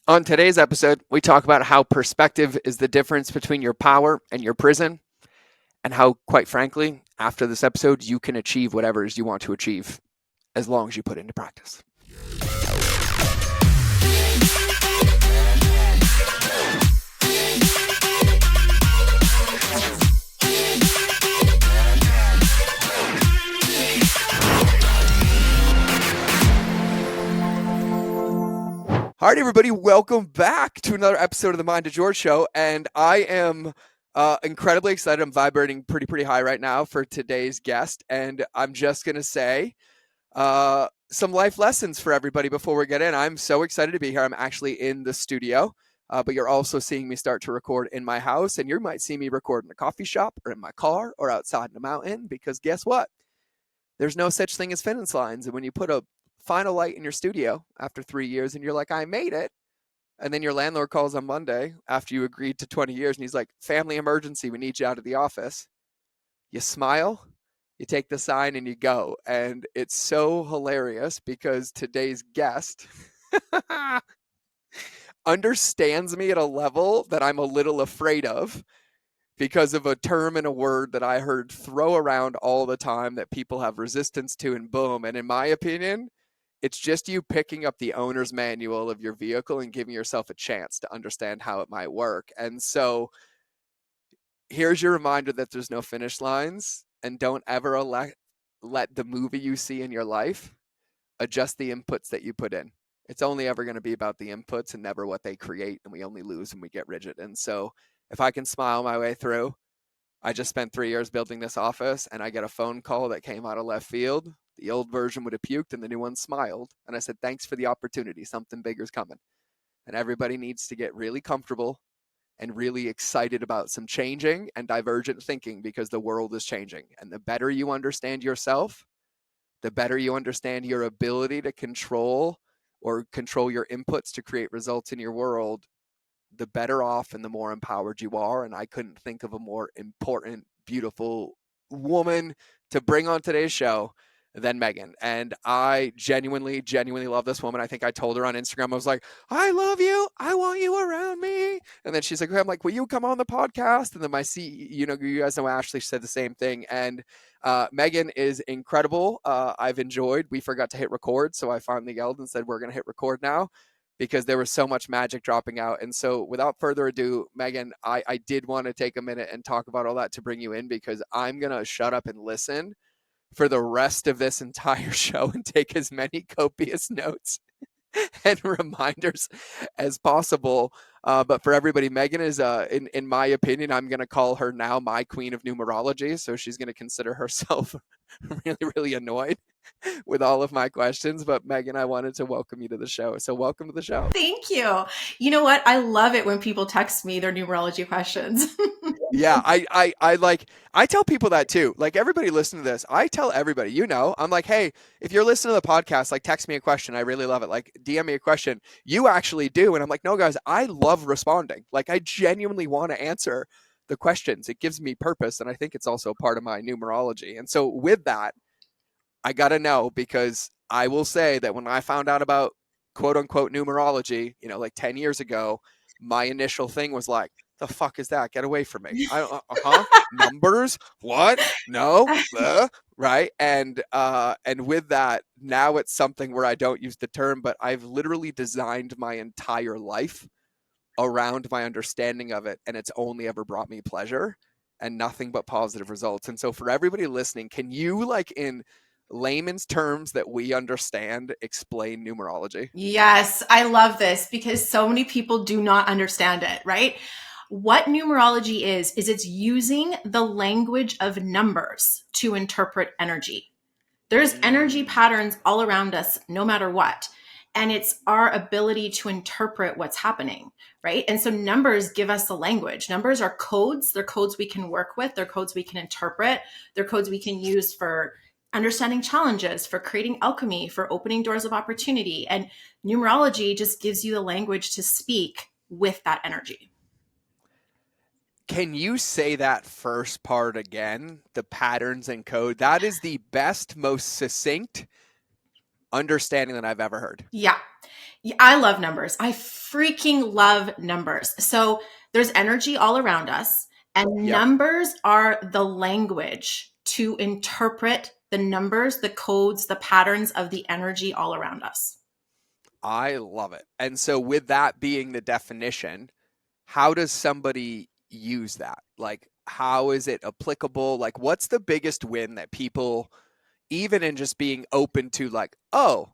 On today's episode, we talk about how perspective is the difference between your power and your prison, and how, quite frankly, after this episode, you can achieve whatever it is you want to achieve as long as you put it into practice. All right, everybody, welcome back to another episode of the Mind of George Show, and I am incredibly excited. I'm vibrating pretty high right now for today's guest, and I'm just going to say some life lessons for everybody before we get in. I'm so excited to be here. I'm actually in the studio, but you're also seeing me start to record in my house, and you might see me record in a coffee shop or in my car or outside in a mountain, because guess what? There's no such thing as finish lines, and when you put a final light in your studio after 3 years and you're like, I made it. And then your landlord calls on Monday after you agreed to 20 years and he's like, family emergency, we need you out of the office. You smile, you take the sign and you go. And it's so hilarious because today's guest understands me at a level that I'm a little afraid of because of a term and a word that I heard throw around all the time that people have resistance to, and boom. And in my opinion, it's just you picking up the owner's manual of your vehicle and giving yourself a chance to understand how it might work. And so here's your reminder that there's no finish lines, and don't ever let the movie you see in your life adjust the inputs that you put in. It's only ever going to be about the inputs and never what they create. And we only lose when we get rigid. And so if I can smile my way through, I just spent 3 years building this office and I get a phone call that came out of left field. The old version would have puked and the new one smiled. And I said, thanks for the opportunity. Something bigger's coming. And everybody needs to get really comfortable and really excited about some changing and divergent thinking, because the world is changing. And the better you understand yourself, the better you understand your ability to control your inputs to create results in your world, the better off and the more empowered you are. And I couldn't think of a more important, beautiful woman to bring on today's show than Meaghan. And I genuinely love this woman. I think I told her on Instagram, I was like, I love you. I want you around me. And then she's like, I'm like, will you come on the podcast? And then you guys know Ashley said the same thing. And Meaghan is incredible. I've enjoyed. We forgot to hit record, so I finally yelled and said, we're going to hit record now, because there was so much magic dropping out. And so without further ado, Meaghan, I did want to take a minute and talk about all that to bring you in, because I'm going to shut up and listen for the rest of this entire show and take as many copious notes and reminders as possible. But for everybody, Meaghan is, in my opinion, I'm going to call her now my queen of numerology. So she's going to consider herself really annoyed with all of my questions. But Meaghan, I wanted to welcome you to the show. So welcome to the show. Thank you. You know what? I love it when people text me their numerology questions. Yeah, I tell people that too. Like, everybody listen to this. I tell everybody, I'm like, hey, if you're listening to the podcast, like, text me a question. I really love it. Like, DM me a question. You actually do. And I'm like, no, guys, I love responding. Like, I genuinely want to answer the questions. It gives me purpose. And I think it's also part of my numerology. And so with that, I got to know, because I will say that when I found out about quote unquote numerology, like 10 years ago, my initial thing was like, the fuck is that? Get away from me. Numbers? What? No. Right. And with that, now it's something where I don't use the term, but I've literally designed my entire life around my understanding of it. And it's only ever brought me pleasure and nothing but positive results. And so for everybody listening, can you, like, in layman's terms that we understand, explain numerology? Yes, I love this because so many people do not understand it, right? What numerology is it's using the language of numbers to interpret energy. There's energy patterns all around us, no matter what. And it's our ability to interpret what's happening, right? And so numbers give us the language. Numbers are codes. They're codes we can work with. They're codes we can interpret. They're codes we can use for understanding challenges, for creating alchemy, for opening doors of opportunity. And numerology just gives you the language to speak with that energy. Can you say that first part again? The patterns and code. That is the best, most succinct understanding than I've ever heard. Yeah. Yeah, I love numbers. I freaking love numbers. So there's energy all around us, and Yep. numbers are the language to interpret the numbers, the codes, the patterns of the energy all around us. I love it. And so, with that being the definition, how does somebody use that? Like, how is it applicable? Like, what's the biggest win that people, even in just being open to, like, oh,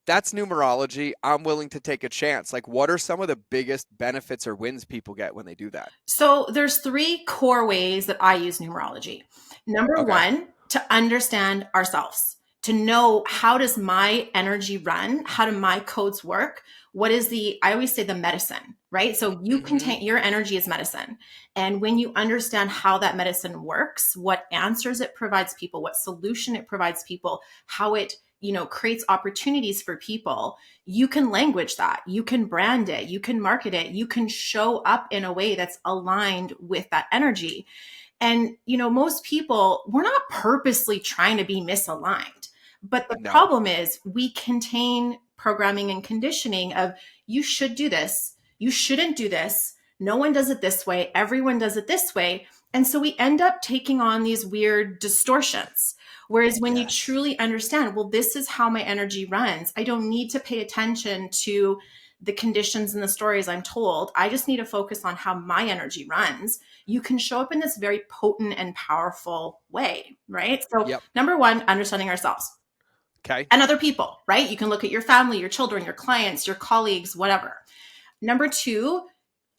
that's numerology, I'm willing to take a chance. Like, what are some of the biggest benefits or wins people get when they do that? So there's three core ways that I use numerology. Number Okay. one, to understand ourselves, to know how does my energy run? How do my codes work? What is I always say the medicine, right? So you Mm-hmm. contain, your energy is medicine. And when you understand how that medicine works, what answers it provides people, what solution it provides people, how it, creates opportunities for people, you can language that, you can brand it, you can market it, you can show up in a way that's aligned with that energy. And, most people, we're not purposely trying to be misaligned. But the No. problem is we contain programming and conditioning of you should do this, you shouldn't do this. No one does it this way, everyone does it this way. And so we end up taking on these weird distortions. Whereas when you Yes. truly understand, well, this is how my energy runs, I don't need to pay attention to the conditions and the stories I'm told. I just need to focus on how my energy runs. You can show up in this very potent and powerful way, right? So, Yep. number one, understanding ourselves Okay. and other people, right? You can look at your family, your children, your clients, your colleagues, whatever. Number two,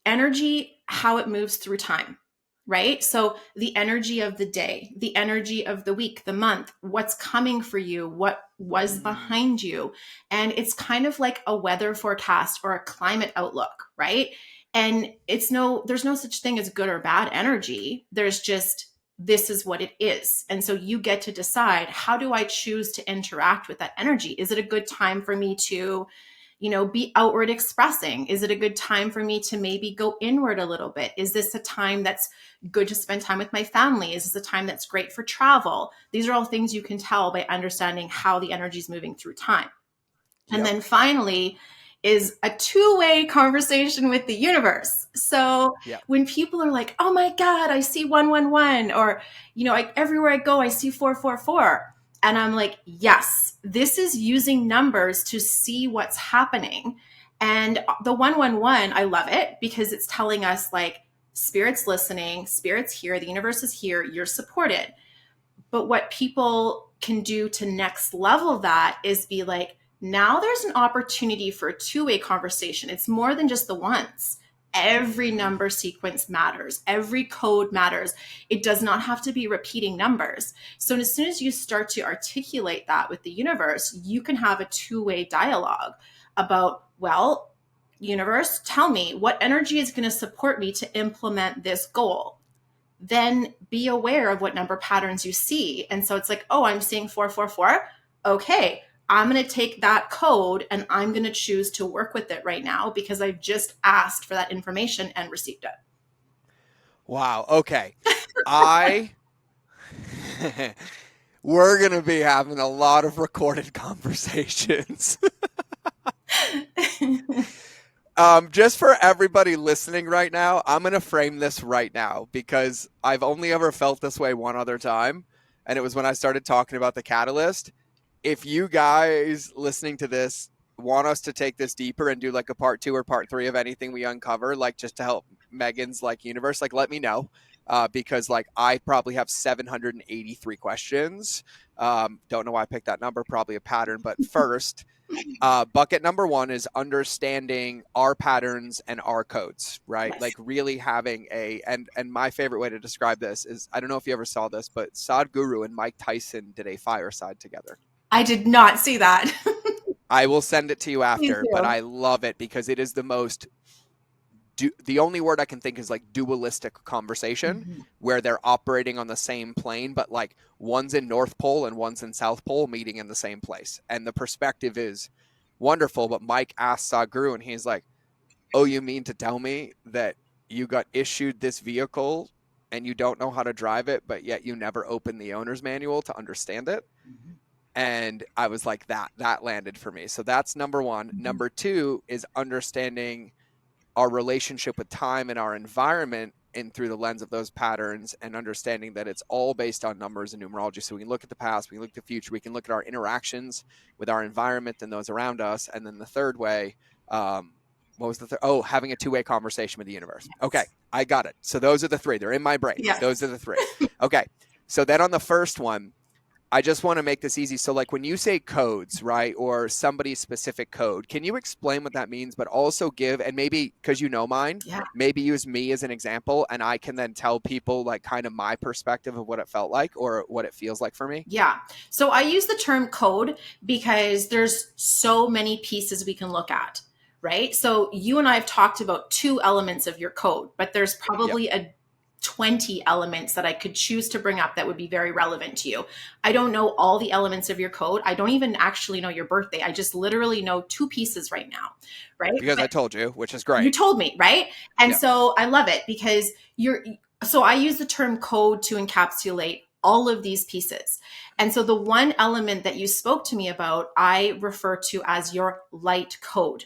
energy, how it moves through time, right? So the energy of the day, the energy of the week, the month, what's coming for you, what was Mm, behind you. And it's kind of like a weather forecast or a climate outlook, right? And there's no such thing as good or bad energy. There's just, this is what it is. And so you get to decide, how do I choose to interact with that energy? Is it a good time for me to be outward expressing? Is it a good time for me to maybe go inward a little bit? Is this a time that's good to spend time with my family? Is this a time that's great for travel? These are all things you can tell by understanding how the energy is moving through time. And yep. then finally is a two-way conversation with the universe. So Yep. when people are like, "Oh my god, I see 111," or everywhere I go I see 444. And I'm like, "Yes, this is using numbers to see what's happening." And the 111, I love it because it's telling us like spirit's listening, spirit's here, the universe is here, you're supported. But what people can do to next level that is be like, now there's an opportunity for a two-way conversation. It's more than just the once. Every Mm-hmm. number sequence matters. Every code matters. It does not have to be repeating numbers. So as soon as you start to articulate that with the universe, you can have a two-way dialogue about, well, universe, tell me what energy is going to support me to implement this goal. Then be aware of what number patterns you see. And so it's like, oh, I'm seeing 444. Okay, I'm going to take that code and I'm going to choose to work with it right now because I've just asked for that information and received it. Wow. Okay. I we're gonna be having a lot of recorded conversations. Just for everybody listening right now, I'm gonna frame this right now because I've only ever felt this way one other time, and it was when I started talking about the catalyst. If you guys listening to this want us to take this deeper and do like a part two or part three of anything we uncover, like just to help Meaghan's like universe, like let me know. Because like I probably have 783 questions. Don't know why I picked that number, probably a pattern. But first, bucket number one is understanding our patterns and our codes, right? Yes. Like really having and my favorite way to describe this is, I don't know if you ever saw this, but Sadhguru and Mike Tyson did a fireside together. I did not see that. I will send it to you Please after, but do. I love it because it is the most the only word I can think is like dualistic conversation Mhm. where they're operating on the same plane, but like one's in North Pole and one's in South Pole meeting in the same place. And the perspective is wonderful. But Mike asked Sagru and he's like, oh, you mean to tell me that you got issued this vehicle and you don't know how to drive it, but yet you never opened the owner's manual to understand it? And I was like, that landed for me. So that's number one. Mhm. Number two is understanding our relationship with time and our environment and through the lens of those patterns, and understanding that it's all based on numbers and numerology. So we can look at the past, we can look at the future, we can look at our interactions with our environment and those around us. And then the third way, what was the third? Oh, having a two-way conversation with the universe. Okay, Yes. I got it. So those are the three. They're in my brain. Those are Yes. the three. Okay. So then on the first one, I just want to make this easy. So, like when you say codes, right, or somebody's specific code, can you explain what that means, but also give, and maybe because you know mine, Yeah. maybe use me as an example, and I can then tell people like kind of my perspective of what it felt like or what it feels like for me? Yeah. So I use the term code because there's so many pieces we can look at, right? So you and I have talked about two elements of your code, but there's Yep. probably a 20 elements that I could choose to bring up that would be very relevant to you. I don't know all the elements of your code. I don't even actually know your birthday. I just literally know two pieces right now, right? Because But I told you, which is you great. told me, right? And Yep. so I love it because so I use the term code to encapsulate all of these pieces. And so the one element that you spoke to me about, I refer to as your light code.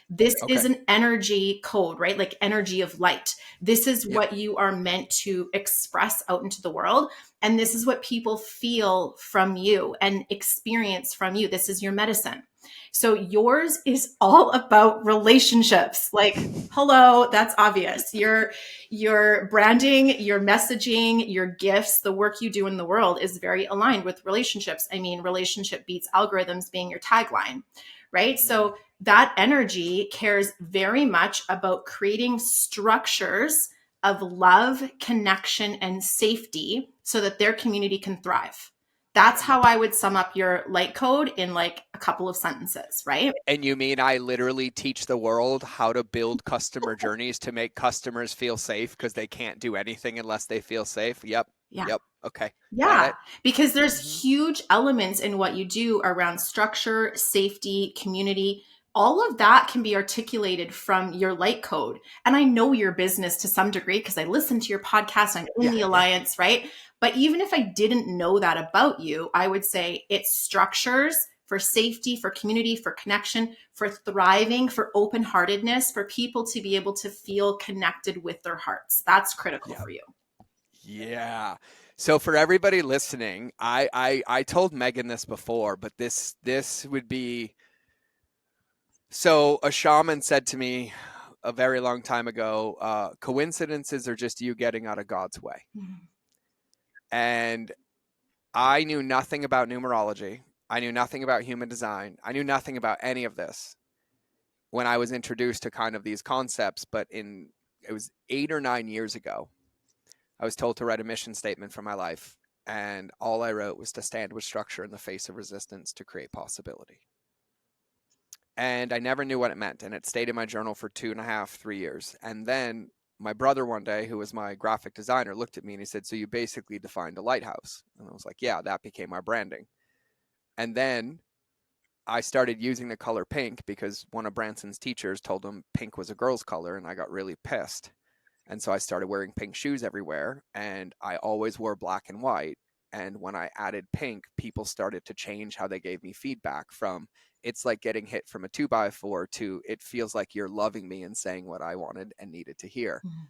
This is Okay. an energy code, right? Like energy of light. This is Yep. what you are meant to express out into the world. And this is what people feel from you and experience from you. This is your medicine. So yours is all about relationships. Like, hello, that's obvious. Your branding, your messaging, your gifts, the work you do in the world is very aligned with relationships. I mean, relationship beats algorithms being your tagline, right? Mm-hmm. So that energy cares very much about creating structures of love, connection, and safety so that their community can thrive. That's how I would sum up your light code in like a couple of sentences, right? And you mean I literally teach the world how to build customer journeys to make customers feel safe because they can't do anything unless they feel safe? Yep. Yeah. Yep. Okay. Got Yeah, it. because Mm-hmm. there's huge elements in what you do around structure, safety, community. All of that can be articulated from your light code. And I know your business to some degree because I listen to your podcast. I'm in Yeah. the Yeah. alliance, right? But even if I didn't know that about you, I would say it's structures for safety, for community, for connection, for thriving, for open heartedness, for people to be able to feel connected with their hearts. That's critical Yeah. for you. Yeah. So for everybody listening, I told Megan this before, but this would be, so a shaman said to me a very long time ago, coincidences are just you getting out of God's way. Mhm. And I knew nothing about numerology. I knew nothing about human design. I knew nothing about any of this when I was introduced to kind of these concepts, but it was 8 or 9 years ago. I was told to write a mission statement for my life, and all I wrote was to stand with structure in the face of resistance to create possibility. And I never knew what it meant, and it stayed in my journal for 2.5, 3 years. And then my brother one day, who was my graphic designer, looked at me and he said, "So you basically defined a lighthouse." And I was like, "Yeah, that became our branding." And then I started using the color pink because one of Branson's teachers told him pink was a girl's color, and I got really pissed. And so I started wearing pink shoes everywhere, and I always wore black and white. And when I added pink, people started to change how they gave me feedback, from it's like getting hit from a 2x4 to it feels like you're loving me and saying what I wanted and needed to hear. Mhm.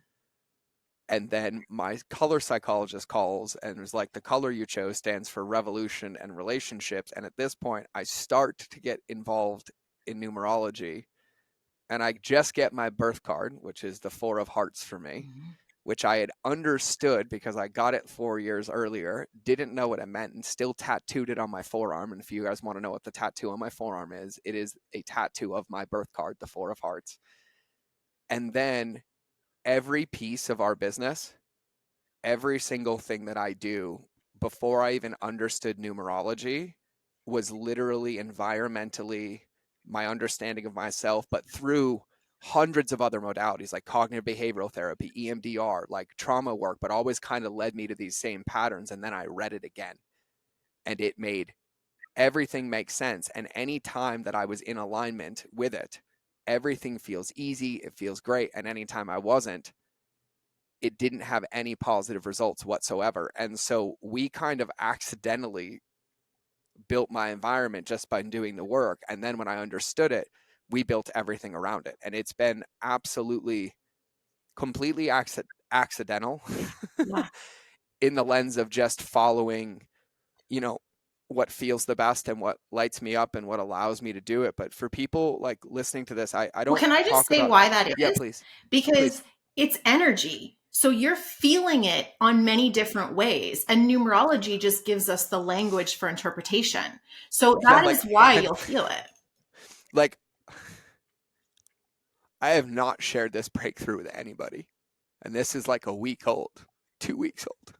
And then my color psychologist calls and was like, the color you chose stands for revolution and relationships. And at this point, I start to get involved in numerology, and I just get my birth card, which is the Four of Hearts for me, Mhm. which I had understood because I got it 4 years earlier, didn't know what it meant, and still tattooed it on my forearm. And if you guys want to know what the tattoo on my forearm is, it is a tattoo of my birth card, the Four of Hearts. And then every piece of our business, every single thing that I do before I even understood numerology was literally environmentally my understanding of myself, but through hundreds of other modalities like cognitive behavioral therapy, EMDR, like trauma work, but always kind of led me to these same patterns. And then I read it again, and it made everything make sense. And any time that I was in alignment with it, everything feels easy, it feels great. And anytime I wasn't, it didn't have any positive results whatsoever. And so we kind of accidentally built my environment just by doing the work. And then when I understood it, we built everything around it. And it's been absolutely, completely accidental Yeah. in the lens of just following, you know, what feels the best and what lights me up and what allows me to do it. But for people like listening to this, I Well, don't can I just talk say about, why that yeah, is? please, please. Because it's energy. So you're feeling it on many different ways. And numerology just gives us the language for interpretation. So Yeah, that is why you'll feel it. like, I have not shared this breakthrough with anybody. And this is like a week old, 2 weeks old.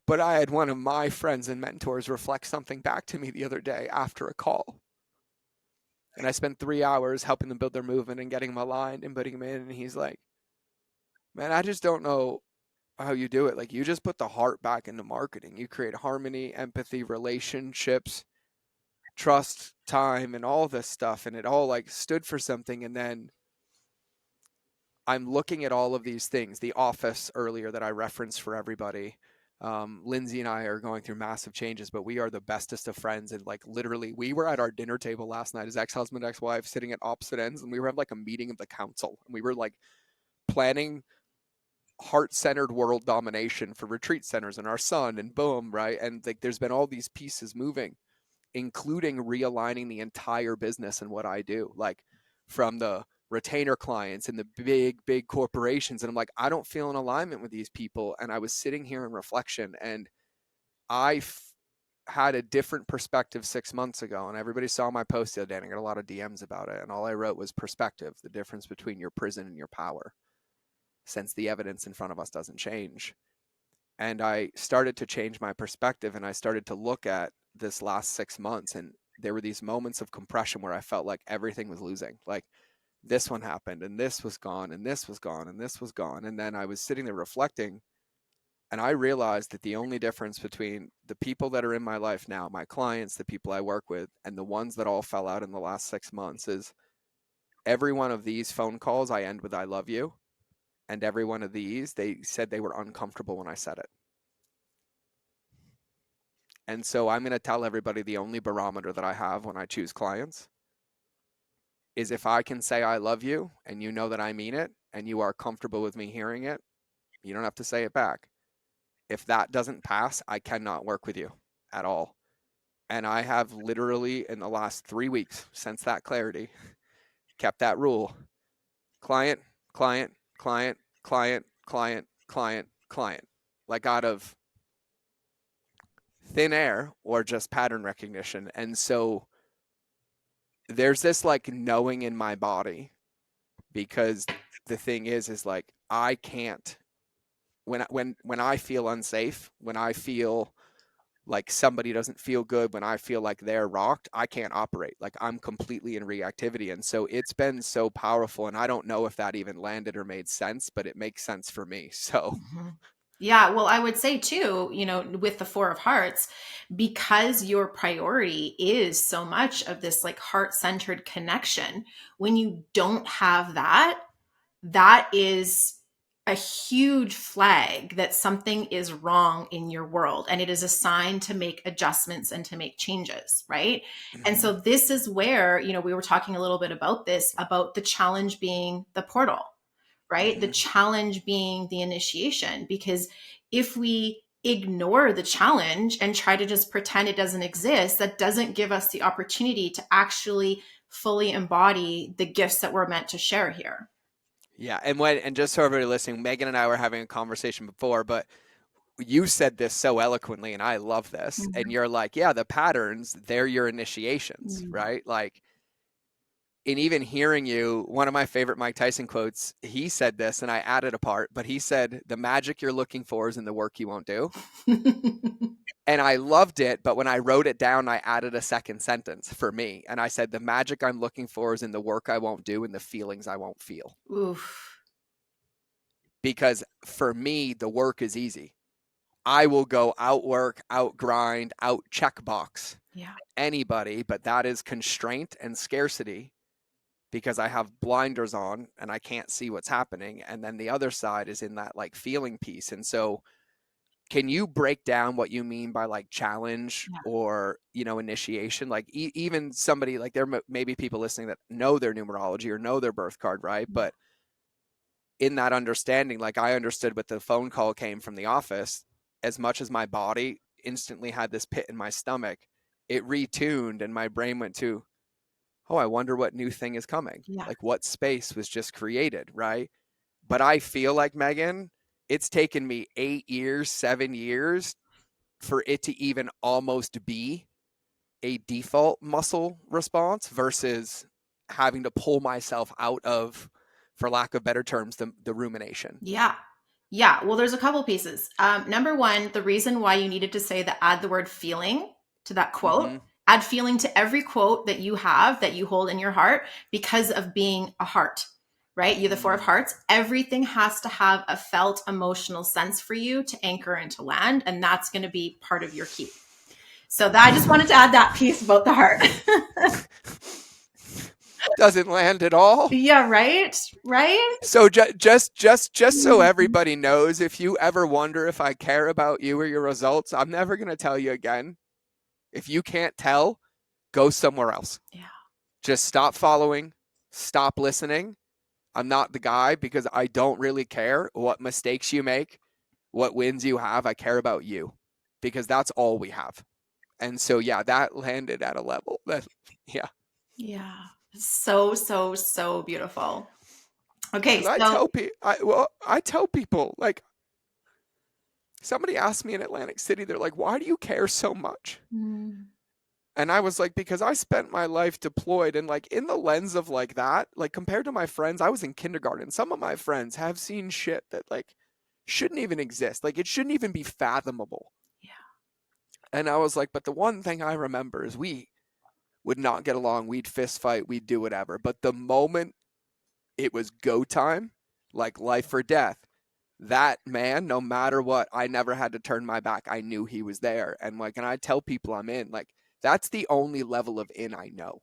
But I had one of my friends and mentors reflect something back to me the other day after a call. And I spent 3 hours helping them build their movement and getting them aligned and putting them in. And he's like, man, I just don't know how you do it. Like, you just put the heart back into marketing. You create harmony, empathy, relationships, trust, time, and all this stuff. And it all like stood for something. And then I'm looking at all of these things. The office earlier that I referenced for everybody. Lindsay and I are going through massive changes, but we are the bestest of friends. And like literally, we were at our dinner table last night as ex-husband, ex-wife, sitting at opposite ends, and we were at like a meeting of the council. And we were like planning heart-centered world domination for retreat centers and our son, and boom, right? And like, there's been all these pieces moving, including realigning the entire business and what I do, like from the retainer clients and the big corporations. And I'm like, I don't feel an alignment with these people. And I was sitting here in reflection, and I had a different perspective 6 months ago. And everybody saw my post the other day, and I got a lot of DMs about it. And all I wrote was perspective, the difference between your prison and your power, since the evidence in front of us doesn't change. And I started to change my perspective, and I started to look at this last 6 months, and there were these moments of compression where I felt like everything was losing. Like, this one happened, and this was gone, and this was gone, and this was gone. And then I was sitting there reflecting, and I realized that the only difference between the people that are in my life now, my clients, the people I work with, and the ones that all fell out in the last 6 months is every one of these phone calls I end with "I love you." And every one of these, they said they were uncomfortable when I said it. And so I'm going to tell everybody the only barometer that I have when I choose clients is if I can say I love you and you know that I mean it and you are comfortable with me hearing it, you don't have to say it back. If that doesn't pass, I cannot work with you at all. And I have literally in the last 3 weeks since that clarity kept that rule. Client, client, client, client, client, client, client. Like out of thin air or just pattern recognition. And so there's this like knowing in my body, because the thing is like I can't, when I feel unsafe, when I feel like somebody doesn't feel good, when I feel like they're rocked, I can't operate. Like, I'm completely in reactivity. And so it's been so powerful, and I don't know if that even landed or made sense, but it makes sense for me. So Mhm. Yeah, well, I would say too, with the Four of Hearts, because your priority is so much of this like heart centered connection, when you don't have that, that is a huge flag that something is wrong in your world. And it is a sign to make adjustments and to make changes, right? And mhm. so this is where, we were talking a little bit about this, about the challenge being the portal, right? The Mhm. challenge being the initiation. Because if we ignore the challenge and try to just pretend it doesn't exist, that doesn't give us the opportunity to actually fully embody the gifts that we're meant to share here. Yeah, and just so everybody listening, Megan and I were having a conversation before, but you said this so eloquently, and I love this. And Mhm. you're like, yeah, the patterns, they're your initiations, Mm. right? Like, and even hearing you, one of my favorite Mike Tyson quotes, he said this, and I added a part, but he said, the magic you're looking for is in the work you won't do. And I loved it, but when I wrote it down, I added a second sentence for me. And I said, the magic I'm looking for is in the work I won't do and the feelings I won't feel. Oof. Because for me, the work is easy. I will go outwork, out grind, out checkbox Yeah. anybody, but that is constraint and scarcity, because I have blinders on and I can't see what's happening. And then the other side is in that like feeling piece. And so Can you break down what you mean by like challenge Yeah. or, initiation? Like even somebody like there may be people listening that know their numerology or know their birth card, right? Yeah. But in that understanding, like I understood what the phone call came from the office, as much as my body instantly had this pit in my stomach, it retuned and my brain went to, oh, I wonder what new thing is coming. Yeah. Like what space was just created, right? But I feel like, Meaghan, it's taken me 8 years, 7 years for it to even almost be a default muscle response versus having to pull myself out of, for lack of better terms, the rumination. Yeah. Yeah. Well, there's a couple pieces. Number one, the reason why you needed to say that, add the word feeling to that quote, Mm-hmm. add feeling to every quote that you have, that you hold in your heart, because of being a heart, right? You're the four of Mm. hearts. Everything has to have a felt emotional sense for you to anchor and to land. And that's going to be part of your key. So I just wanted to add that piece about the heart. Doesn't land at all. Yeah. Right. Right. So just so everybody knows, if you ever wonder if I care about you or your results, I'm never going to tell you again. If you can't tell, go somewhere else. Yeah. Just stop following, stop listening. I'm not the guy because I don't really care what mistakes you make, what wins you have. I care about you because that's all we have. And so, yeah, that landed at a level that, yeah. Yeah. So, so, so beautiful. Okay. Because So, I tell people, like, somebody asked me in Atlantic City, they're like, why do you care so much? mm, And I was like, because I spent my life deployed, and like in the lens of like that, like compared to my friends, I was in kindergarten. Some of my friends have seen shit that like shouldn't even exist. Like it shouldn't even be fathomable. yeah. And I was like, but the one thing I remember is we would not get along. We'd fist fight. We'd do whatever. But the moment it was go time, like life or death, that man, no matter what, I never had to turn my back. I knew he was there. And like, and I tell people I'm in, like, that's the only level of in I know.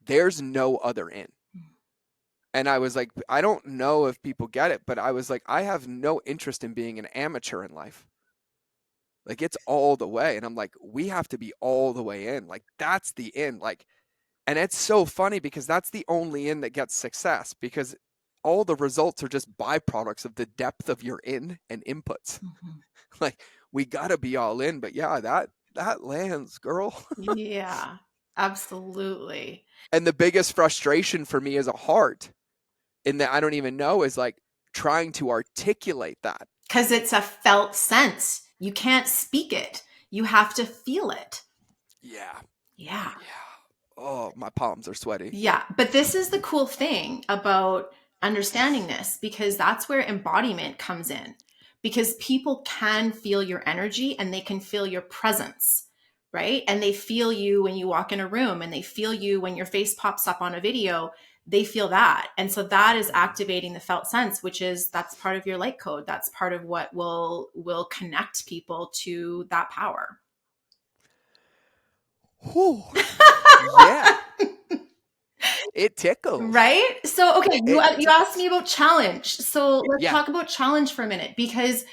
There's no other in. And I was like, I don't know if people get it, but I was like, I have no interest in being an amateur in life. Like, it's all the way. And I'm like, we have to be all the way in. Like, that's the in. Like, and it's so funny because that's the only in that gets success because all the results are just byproducts of the depth of your in and inputs. Mhm. Like, we got to be all in. But yeah, that lands, girl. Yeah, absolutely. And the biggest frustration for me as a heart in that I don't even know is like trying to articulate that. Because it's a felt sense. You can't speak it, you have to feel it. Yeah. Yeah. Yeah. Oh, my palms are sweaty. Yeah. But this is the cool thing about understanding this, because that's where embodiment comes in. Because people can feel your energy and they can feel your presence, right? And they feel you when you walk in a room, and they feel you when your face pops up on a video. They feel that. And so that is activating the felt sense, which is, that's part of your light code. That's part of what will connect people to that power. Whew. Yeah. It tickles. Right? So, okay, It you asked me about challenge. So let's yeah. talk about challenge for a minute, because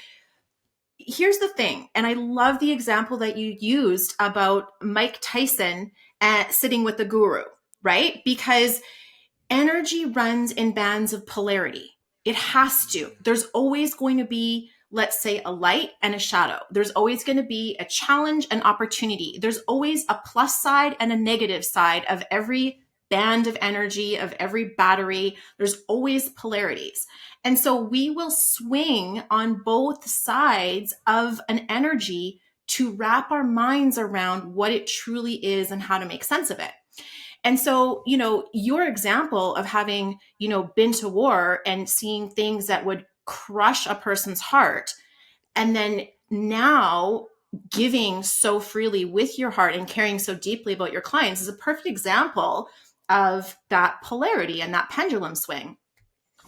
here's the thing. And I love the example that you used about Mike Tyson sitting with the guru, right? Because energy runs in bands of polarity. It has to. There's always going to be, let's say, a light and a shadow. There's always going to be a challenge and opportunity. There's always a plus side and a negative side of every band of energy, of every battery. There's always polarities. And so we will swing on both sides of an energy to wrap our minds around what it truly is and how to make sense of it. And so, your example of having, been to war and seeing things that would crush a person's heart, and then now giving so freely with your heart and caring so deeply about your clients, is a perfect example of that polarity and that pendulum swing.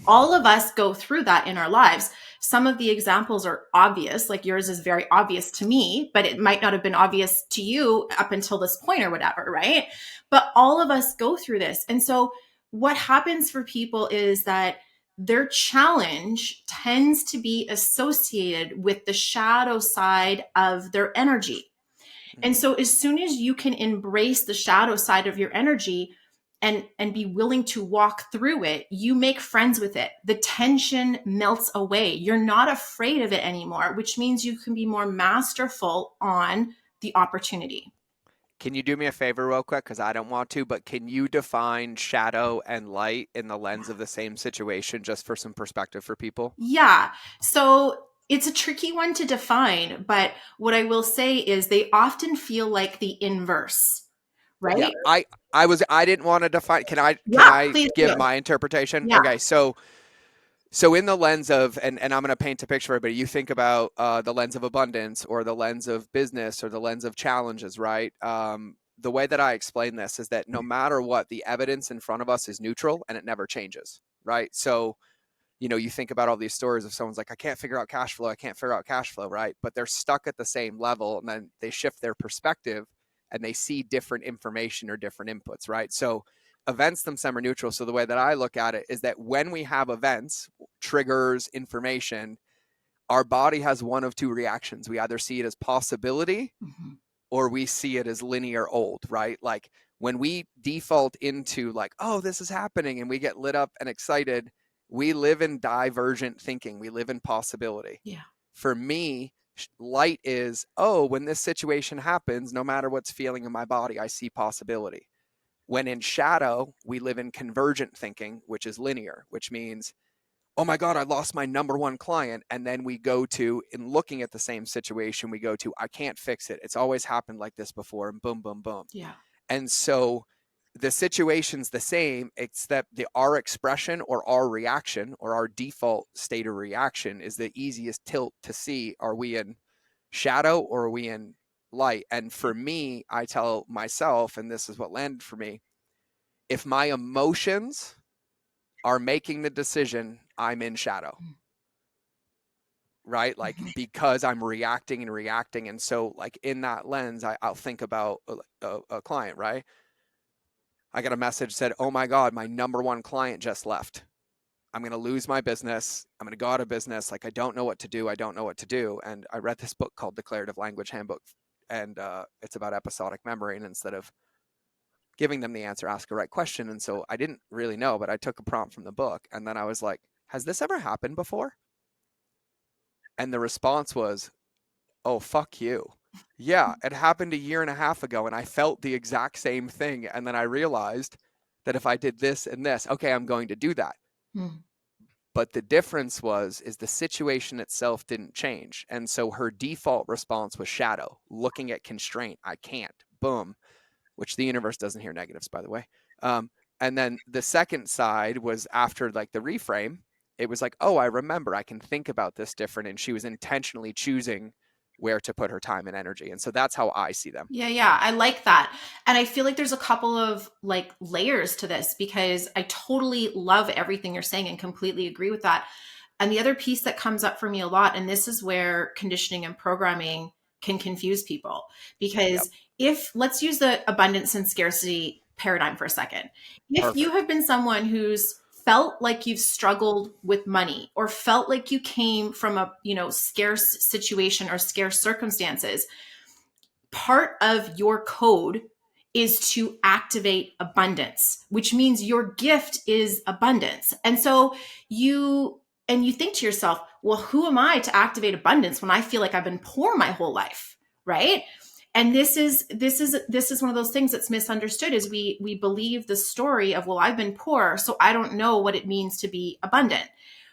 All of us go through that in our lives. Some of the examples are obvious, like yours is very obvious to me, but it might not have been obvious to you up until this point or whatever, right? But all of us go through this. And so what happens for people is that their challenge tends to be associated with the shadow side of their energy. And Mhm. so as soon as you can embrace the shadow side of your energy and be willing to walk through it, you make friends with it. The tension melts away. You're not afraid of it anymore, which means you can be more masterful on the opportunity. Can you do me a favor real quick? Because I don't want to, but can you define shadow and light in the lens of the same situation just for some perspective for people? Yeah. So it's a tricky one to define, but what I will say is they often feel like the inverse, Yeah, right? I didn't want to define. Can Yeah, I please give do. my interpretation? Yeah. Okay, so in the lens of, and I'm going to paint a picture for everybody. You think about the lens of abundance or the lens of business or the lens of challenges, right? The way that I explain this is that no matter what, the evidence in front of us is neutral and it never changes, right? So you think about all these stories of someone's like, I can't figure out cash flow. I can't figure out cash flow, right? But they're stuck at the same level and then they shift their perspective and they see different information or different inputs, right? So events themselves are neutral. So the way that I look at it is that when we have events, triggers, information, our body has one of two reactions. We either see it as possibility Mhm. or we see it as linear old, right? Like when we default into like, oh, this is happening and we get lit up and excited, we live in divergent thinking. We live in possibility. Yeah. For me, light is, oh, when this situation happens, no matter what's feeling in my body, I see possibility. When in shadow, we live in convergent thinking, which is linear, which means, oh my God, I lost my number one client. And then we go to, in looking at the same situation, we go to, I can't fix it. It's always happened like this before, and boom, boom, boom. Yeah. And so the situation's the same, except our expression or our reaction or our default state of reaction is the easiest tilt to see, are we in shadow or are we in light? And for me, I tell myself, and this is what landed for me, if my emotions are making the decision, I'm in shadow, right? Like Mhm. because I'm reacting and reacting. And so, like in that lens, I'll think about a client, right? I got a message said, oh my God, my number one client just left. I'm going to lose my business. I'm going to go out of business. Like, I don't know what to do. I don't know what to do. And I read this book called Declarative Language Handbook, and it's about episodic memory. And instead of giving them the answer, ask a right question. And so I didn't really know, but I took a prompt from the book. And then I was like, has this ever happened before? And the response was, oh, fuck you. Yeah, it happened a year and a half ago, and I felt the exact same thing. And then I realized that if I did this and this, okay, I'm going to do that. Mm. But the difference is the situation itself didn't change. And so her default response was shadow, looking at constraint. I can't. Boom. Which the universe doesn't hear negatives, by the way. And then the second side was after like the reframe, it was like, oh, I remember, I can think about this different. And she was intentionally choosing where to put her time and energy. And so that's how I see them. Yeah, yeah, I like that. And I feel like there's a couple of like layers to this because I totally love everything you're saying and completely agree with that. And the other piece that comes up for me a lot, and this is where conditioning and programming can confuse people, Yep. because if let's use the abundance and scarcity paradigm for a second. If you Perfect. have been someone who's felt like you've struggled with money or felt like you came from a, scarce situation or scarce circumstances, part of your code is to activate abundance, which means your gift is abundance. And so you think to yourself, well, who am I to activate abundance when I feel like I've been poor my whole life, right? And this is one of those things that's misunderstood is we believe the story of, well, I've been poor, so I don't know what it means to be abundant.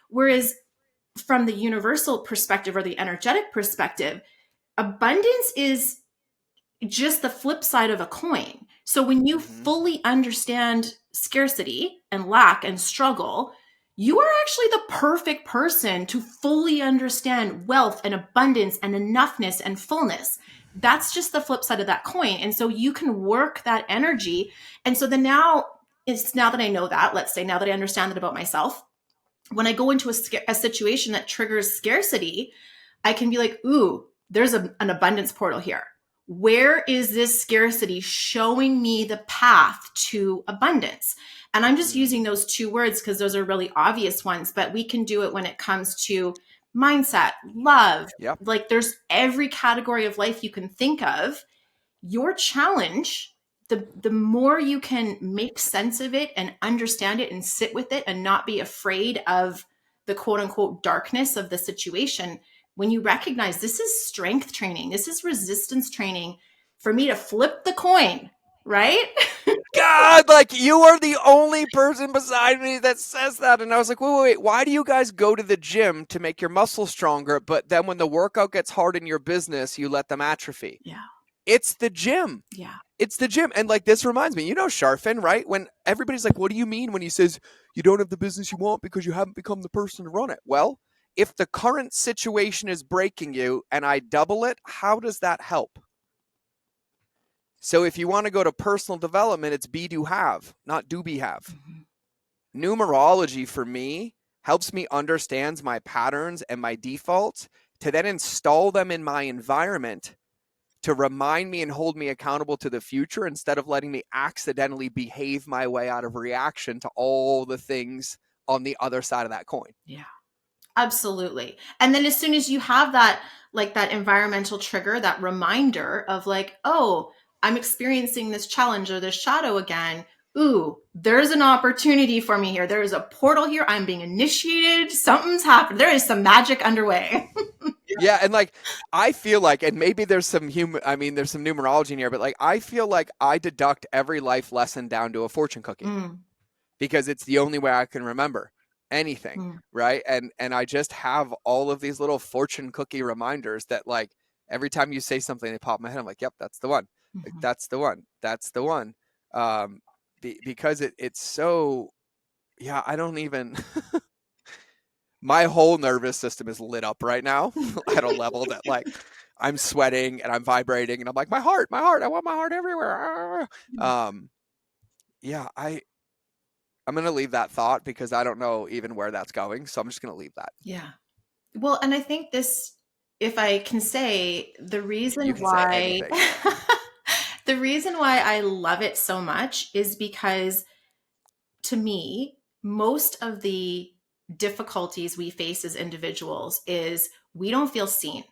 Whereas from the universal perspective or the energetic perspective, abundance is just the flip side of a coin. So when you Mm-hmm. fully understand scarcity and lack and struggle, you are actually the perfect person to fully understand wealth and abundance and enoughness and fullness. That's just the flip side of that coin. And so you can work that energy. And so then now that I know that, let's say now that I understand that about myself, when I go into a situation that triggers scarcity, I can be like, ooh, there's an abundance portal here. Where is this scarcity showing me the path to abundance? And I'm just Mm, using those two words because those are really obvious ones, but we can do it when it comes to mindset, love. yep. Like there's every category of life you can think of. Your challenge, the more you can make sense of it and understand it and sit with it and not be afraid of the quote unquote darkness of the situation, when you recognize this is strength training, this is resistance training for me to flip the coin, right? God, like you are the only person beside me that says that. And I was like, wait, why do you guys go to the gym to make your muscles stronger? But then when the workout gets hard in your business, you let them atrophy. Yeah. It's the gym. Yeah. It's the gym. And like this reminds me, Sharfin, right? When everybody's like, what do you mean when he says you don't have the business you want because you haven't become the person to run it? Well, if the current situation is breaking you and I double it, how does that help? So if you want to go to personal development, it's be do have, not do be have. Mhm. Numerology for me helps me understand my patterns and my defaults to then install them in my environment to remind me and hold me accountable to the future instead of letting me accidentally behave my way out of reaction to all the things on the other side of that coin. Yeah. Absolutely. And then as soon as you have that, like that environmental trigger, that reminder of like, oh, I'm experiencing this challenge or this shadow again. Ooh, there's an opportunity for me here. There is a portal here. I'm being initiated. Something's happened. There is some magic underway. Yeah, and like I feel like, and maybe there's some there's some numerology in here, but like I feel like I deduct every life lesson down to a fortune cookie Mm, because it's the only way I can remember anything, mm, right? And I just have all of these little fortune cookie reminders that like every time you say something, they pop in my head. I'm like, yep, that's the one. Like mhm. that's the one. That's the one. Um, because it's so yeah. I don't even. My whole nervous system is lit up right now at a level that like I'm sweating and I'm vibrating and I'm like my heart, I want my heart everywhere. Yeah, I'm gonna leave that thought because I don't know even where that's going, so I'm just gonna leave that. Yeah. Well, and I think this, if I can say, You can say anything. the reason why I love it so much is because to me, most of the difficulties we face as individuals is we don't feel seen,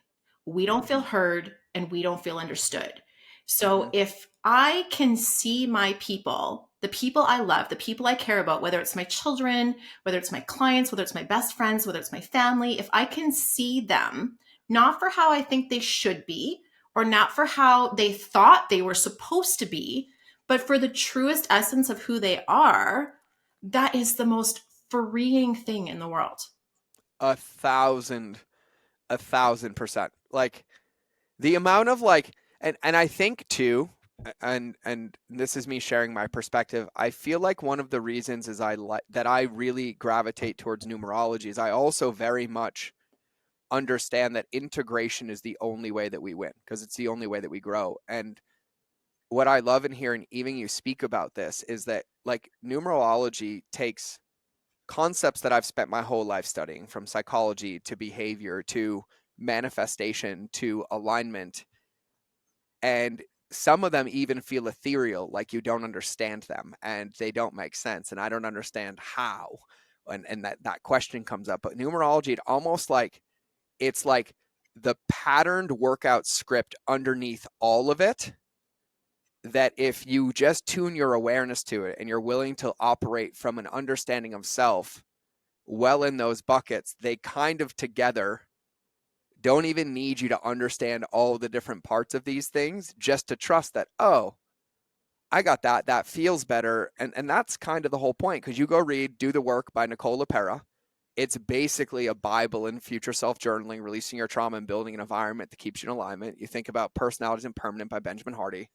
we don't feel Hmm. heard, and we don't feel understood. So Hmm. if I can see my people, the people I love, the people I care about, whether it's my children, whether it's my clients, whether it's my best friends, whether it's my family, if I can see them, not for how I think they should be, or not for how they thought they were supposed to be, but for the truest essence of who they are, that is the most freeing thing in the world. 1,000, 1,000%. Like the amount of like, and I think too, and this is me sharing my perspective. I feel like one of the reasons is that I really gravitate towards numerology is I also very much understand that integration is the only way that we win because it's the only way that we grow. And what I love in hearing even you speak about this is that like numerology takes concepts that I've spent my whole life studying, from psychology to behavior to manifestation to alignment, and some of them even feel ethereal, like you don't understand them and they don't make sense and I don't understand how. And that question comes up. But numerology, it almost like it's like the patterned workout script underneath all of it, that if you just tune your awareness to it and you're willing to operate from an understanding of self well in those buckets, they kind of together don't even need you to understand all the different parts of these things, just to trust that, oh, I got that. That feels better. And that's kind of the whole point, because you go read Do the Work by Nicole LePera. It's basically a Bible in future self journaling, releasing your trauma and building an environment that keeps you in alignment. You think about Personalities Impermanent by Benjamin Hardy.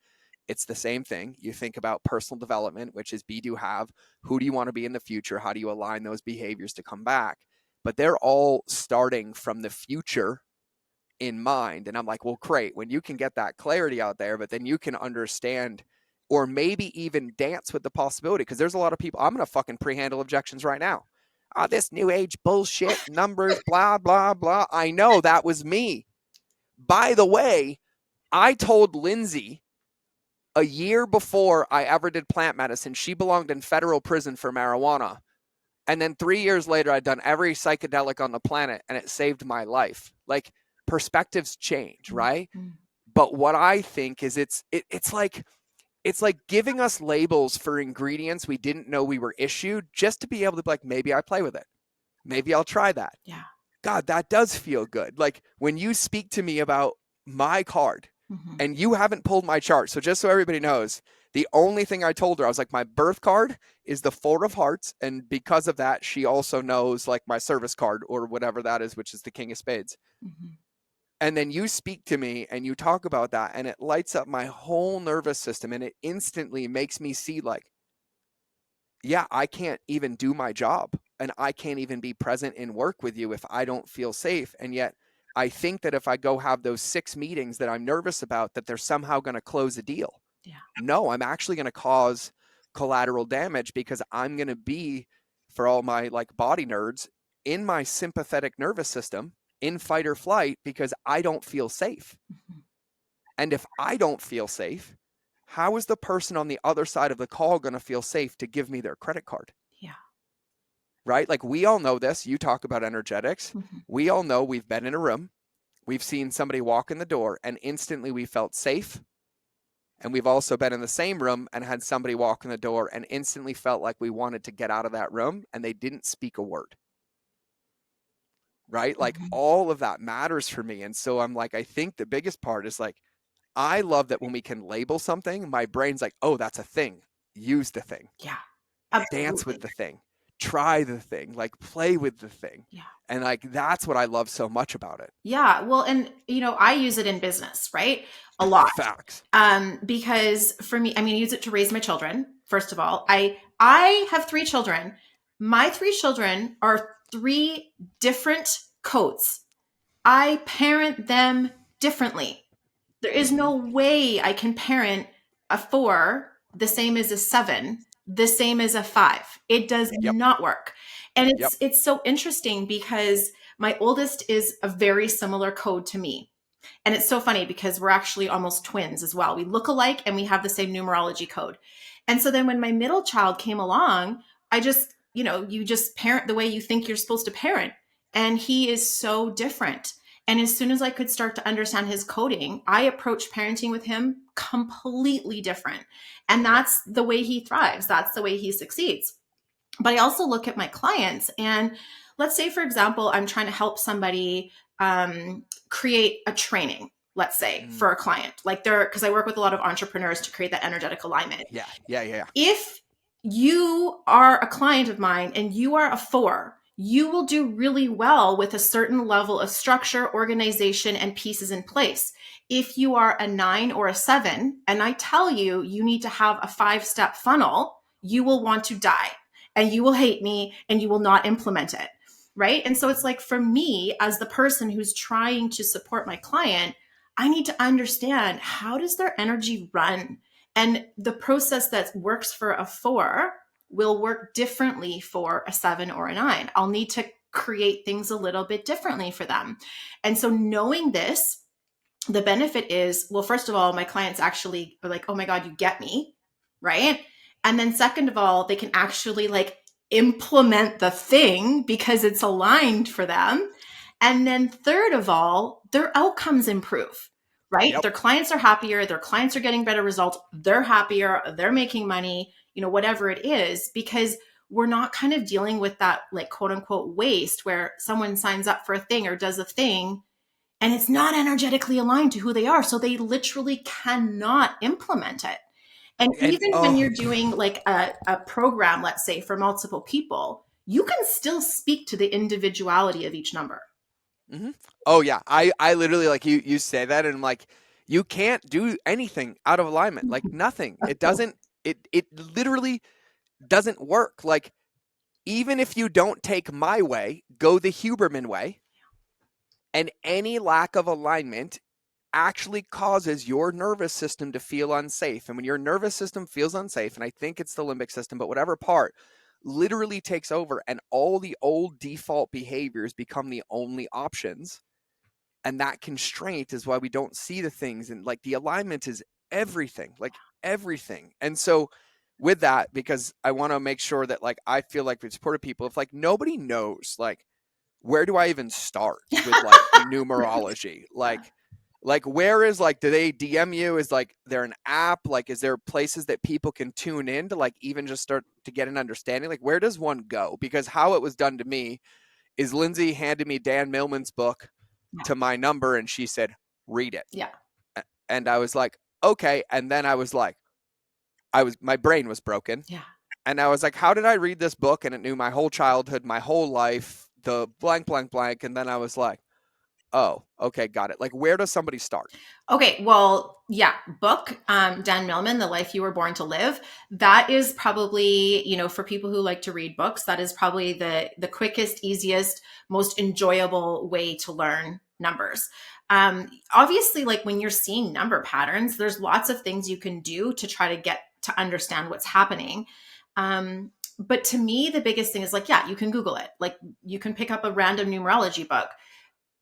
It's the same thing. You think about personal development, which is be, do, have. Who do you want to be in the future? How do you align those behaviors to come back? But they're all starting from the future in mind. And I'm like, well, great. When you can get that clarity out there, but then you can understand or maybe even dance with the possibility. Because there's a lot of people, I'm going to fucking pre-handle objections right now. Oh, this new age bullshit, numbers, blah, blah, blah. I know that was me. By the way, I told Lindsay A year before I ever did plant medicine, she belonged in federal prison for marijuana. And then 3 years later, I'd done every psychedelic on the planet and it saved my life. Like, perspectives change, right? Mm-hmm. But what I think is it's like giving us labels for ingredients we didn't know we were issued just to be able to be like, maybe I play with it. Maybe I'll try that. Yeah. God, that does feel good. Like when you speak to me about my card Mm-hmm. and you haven't pulled my chart. So just so everybody knows, the only thing I told her, I was like, my birth card is the Four of Hearts. And because of that, she also knows like my service card or whatever that is, which is the King of Spades. Mm-hmm. And then you speak to me and you talk about that and it lights up my whole nervous system and it instantly makes me see like, yeah, I can't even do my job and I can't even be present in work with you if I don't feel safe. And yet I think that if I go have those 6 meetings that I'm nervous about, that they're somehow going to close a deal. Yeah. No, I'm actually going to cause collateral damage because I'm going to be, for all my like body nerds, in my sympathetic nervous system in fight or flight because I don't feel safe. Mm-hmm. And if I don't feel safe, how is the person on the other side of the call going to feel safe to give me their credit card? Yeah. Right? Like we all know this. You talk about energetics. Mm-hmm. We all know we've been in a room. We've seen somebody walk in the door and instantly we felt safe. And we've also been in the same room and had somebody walk in the door and instantly felt like we wanted to get out of that room and they didn't speak a word. Right? Like Mm-hmm. all of that matters for me. And so I'm like, I think the biggest part is like, I love that when we can label something, my brain's like, oh, that's a thing. Use the thing. Yeah. Dance Absolutely. with the thing. Try the thing. Like play with the thing. Yeah. And like that's what I love so much about it. Yeah. Well, and I use it in business, right? A lot. Facts. Because for me, I mean, I use it to raise my children. First of all, I have 3 children. My 3 children are 3 different codes. I parent them differently. There is Mm-hmm. no way I can parent a 4 the same as a 7, the same as a 5. It does Yep. not work. And Yep. it's so interesting because my oldest is a very similar code to me. And it's so funny because we're actually almost twins as well. We look alike and we have the same numerology code. And so then when my middle child came along, I just, you just parent the way you think you're supposed to parent. And he is so different. And as soon as I could start to understand his coding, I approached parenting with him completely different. And that's the way he thrives. That's the way he succeeds. But I also look at my clients and let's say, for example, I'm trying to help somebody create a training, let's say, for a client, like because I work with a lot of entrepreneurs to create that energetic alignment. Yeah. If you are a client of mine and you are a 4, you will do really well with a certain level of structure, organization, and pieces in place. If you are a 9 or a 7, and I tell you, you need to have a 5-step funnel, you will want to die and you will hate me and you will not implement it. Right. And so it's like for me, as the person who's trying to support my client, I need to understand how does their energy run? And the process that works for a 4 will work differently for a 7 or a 9. I'll need to create things a little bit differently for them. And so knowing this, the benefit is, well, first of all, my clients actually are like, oh my God, you get me. Right. And then second of all, they can actually like implement the thing because it's aligned for them. And then third of all, their outcomes improve, right? Yep. Their clients are happier, their clients are getting better results, they're happier, they're making money, whatever it is, because we're not kind of dealing with that like quote unquote waste where someone signs up for a thing or does a thing and it's not energetically aligned to who they are. So they literally cannot implement it. And even when you're doing like a program, let's say for multiple people, you can still speak to the individuality of each number. Mm-hmm. Oh yeah. I literally like you say that and I'm like, you can't do anything out of alignment. Like nothing. It doesn't, it literally doesn't work. Like even if you don't take my way, go the Huberman way, and any lack of alignment actually causes your nervous system to feel unsafe. And when your nervous system feels unsafe, and I think it's the limbic system, but whatever part literally takes over and all the old default behaviors become the only options. And that constraint is why we don't see the things. And like the alignment is everything. Like everything. And so with that, because I want to make sure that like I feel like we've supported people, if like nobody knows like where do I even start with like numerology? Yeah. Like where is like, do they DM you? Is like there an app? Like is there places that people can tune in to like even just start to get an understanding? Like where does one go? Because how it was done to me is Lindsay handed me Dan Millman's book Yeah. to my number and she said, read it. Yeah. And I was like, okay. And then I was like, my brain was broken. Yeah. And I was like, how did I read this book? And it knew my whole childhood, my whole life, the blank, blank, blank. And then I was like, oh, okay, got it. Like, where does somebody start? Okay, well, yeah, book, Dan Millman, The Life You Were Born to Live. That is probably, for people who like to read books, that is probably the quickest, easiest, most enjoyable way to learn numbers. Obviously, like when you're seeing number patterns, there's lots of things you can do to try to get to understand what's happening. But to me, the biggest thing is like, yeah, you can Google it. Like you can pick up a random numerology book.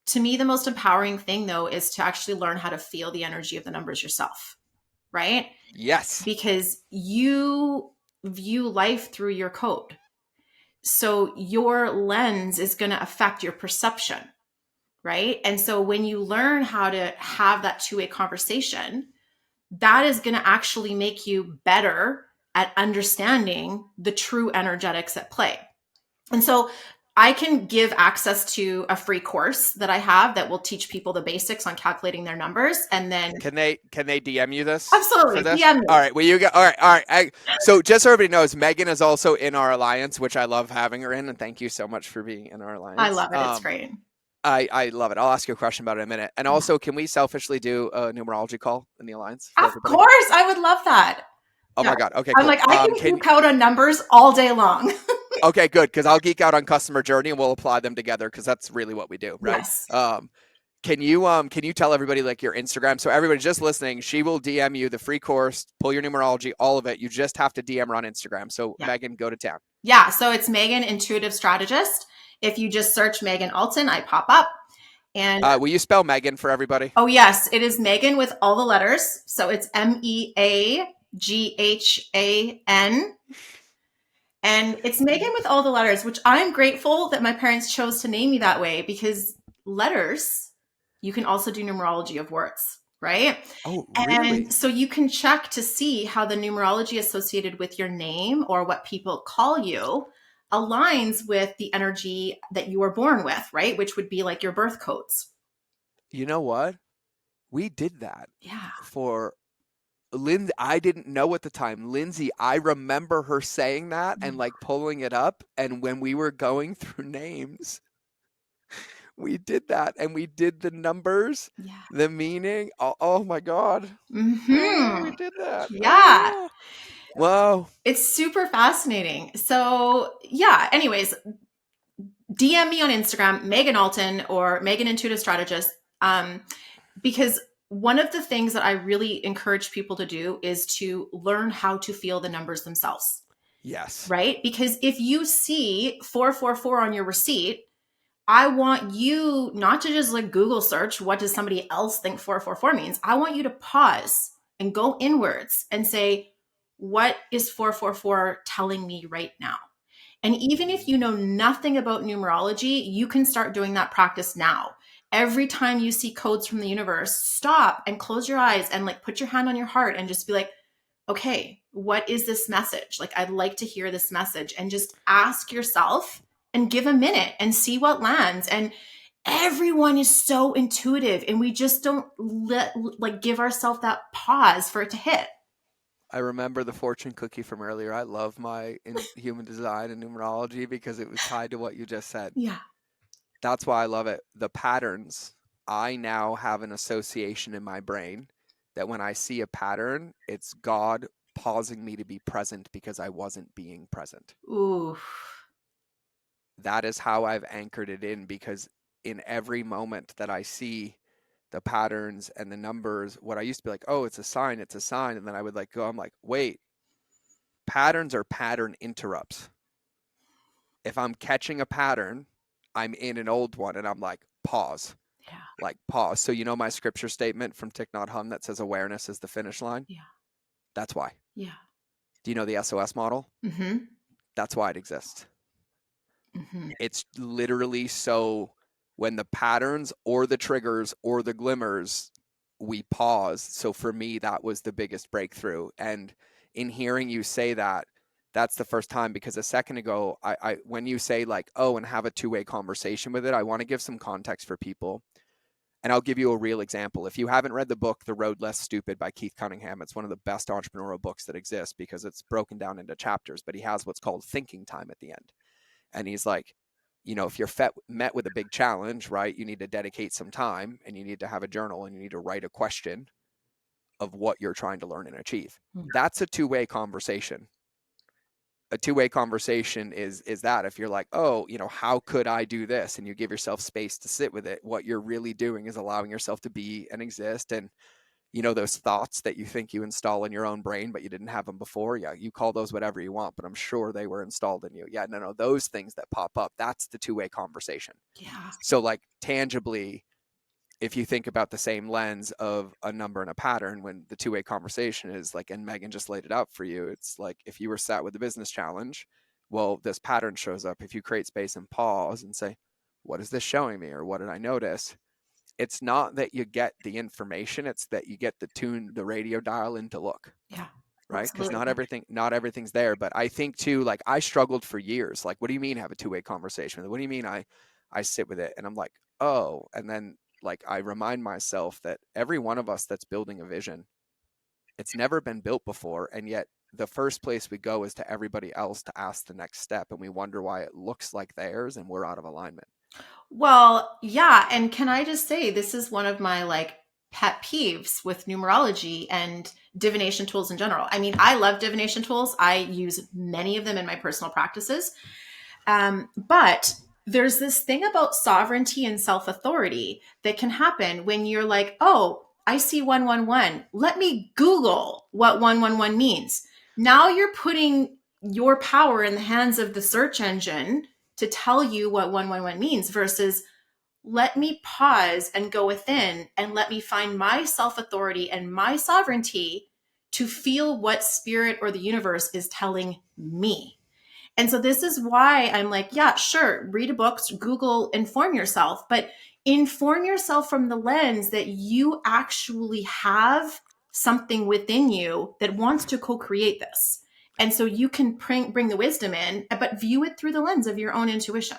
To me, the most empowering thing though is to actually learn how to feel the energy of the numbers yourself, right? Yes. Because you view life through your code. So your lens is going to affect your perception, right? And so when you learn how to have that two-way conversation, that is going to actually make you better at understanding the true energetics at play. And so I can give access to a free course that I have that will teach people the basics on calculating their numbers. And then Can they DM you this for absolutely this? DM me. All right. Well, you got all right. All right. So just so everybody knows, Meaghan is also in our alliance, which I love having her in, and thank you so much for being in our I alliance. love it. It's great. I love it. I'll ask you a question about it in a minute. And Yeah. also, can we selfishly do a numerology call in the alliance for Of everybody? course, I would love that. Oh Yeah. my God. Okay, I'm cool. like, I can Can geek out on numbers all day long. Okay, good, because I'll geek out on customer journey and we'll apply them together because that's really what we do, right? Yes. Can you tell everybody like your Instagram? So everybody just listening, she will DM you the free course, pull your numerology, all of it. You just have to DM her on Instagram. So Yeah. Meaghan, go to town. Yeah. So it's Meaghan Intuitive Strategist. If you just search Meaghan Alton, I pop up. And Will you spell Meaghan for everybody? oh, yes, it is Meaghan with all the letters. So it's Meaghan. And it's Meaghan with all the letters, which I'm grateful that my parents chose to name me that way because letters, you can also do numerology of words, right? Oh, And really? so you can check to see how the numerology associated with your name or what people call you aligns with the energy that you were born with, right? Which would be like your birth codes. You know what? We did that Yeah. for Lindsay. I didn't know at the time. Lindsay, I remember her saying that and like pulling it up. And when we were going through names, we did that and we did the numbers, Yeah. the meaning. Oh my God. Oh yeah, we Hmm. did that. Oh Yeah. yeah. Wow. It's super fascinating. So, yeah, anyways, DM me on Instagram, Meaghan Alton or Meaghan Intuitive Strategist, because one of the things that I really encourage people to do is to learn how to feel the numbers themselves, Yes. right? Because if you see 444 on your receipt, I want you not to just like Google search, what does somebody else think 444 means? I want you to pause and go inwards and say, what is 444 telling me right now? And even if you know nothing about numerology, you can start doing that practice now. Every time you see codes from the universe, stop and close your eyes and like put your hand on your heart and just be like, okay, what is this message? Like, I'd like to hear this message and just ask yourself and give a minute and see what lands. And everyone is so intuitive and we just don't give ourselves that pause for it to hit. I remember the fortune cookie from earlier. I love my in human design and numerology because it was tied to what you just said. Yeah. That's why I love it. The patterns, I now have an association in my brain that when I see a pattern, it's God pausing me to be present because I wasn't being present. Ooh. That is how I've anchored it in because in every moment that I see the patterns and the numbers, what I used to be like, oh, it's a sign, it's a sign. And then I would like go, I'm like, wait, patterns are pattern interrupts. If I'm catching a pattern, I'm in an old one and I'm like, pause, Yeah. like pause. So, you know, my scripture statement from Thich Nhat Hanh that says awareness is the finish line. Yeah. That's why. Yeah. Do you know the SOS model? Mm-hmm. That's why it exists. Mm-hmm. It's literally so when the patterns or the triggers or the glimmers, we pause. So for me, that was the biggest breakthrough. And in hearing you say that, that's the first time, because a second ago, I when you say like, oh, and have a two-way conversation with it, I want to give some context for people. And I'll give you a real example. If you haven't read the book, The Road Less Stupid by Keith Cunningham, it's one of the best entrepreneurial books that exists because it's broken down into chapters, but he has what's called thinking time at the end. And he's like, if you're met with a big challenge, right, you need to dedicate some time and you need to have a journal and you need to write a question of what you're trying to learn and achieve. That's a two-way conversation. A two-way conversation is that if you're like, oh, how could I do this? And you give yourself space to sit with it, what you're really doing is allowing yourself to be and exist. And those thoughts that you think you install in your own brain, but you didn't have them before. Yeah, you call those whatever you want, but I'm sure they were installed in you. Yeah, no, those things that pop up, that's the two-way conversation. Yeah. So like tangibly, if you think about the same lens of a number and a pattern, when the two-way conversation is like, and Meaghan just laid it out for you, it's like if you were sat with a business challenge, well, this pattern shows up. If you create space and pause and say, what is this showing me? Or what did I notice? It's not that you get the information, it's that you get the radio dial in to look. Yeah. Right? Because Absolutely. not everything's there. But I think too, like I struggled for years. Like, what do you mean have a two-way conversation? What do you mean I sit with it? And I'm like, oh, and then like I remind myself that every one of us that's building a vision, it's never been built before. And yet the first place we go is to everybody else to ask the next step. And we wonder why it looks like theirs and we're out of alignment. Well, yeah. And can I just say, this is one of my like pet peeves with numerology and divination tools in general. I mean, I love divination tools. I use many of them in my personal practices. But there's this thing about sovereignty and self authority that can happen when you're like, oh, I see 111. Let me Google what 111 means. Now you're putting your power in the hands of the search engine to tell you what 111 means versus let me pause and go within and let me find my self authority and my sovereignty to feel what spirit or the universe is telling me. And so this is why I'm like, yeah, sure, read a book, Google, inform yourself, but inform yourself from the lens that you actually have something within you that wants to co-create this. And so you can bring the wisdom in, but view it through the lens of your own intuition.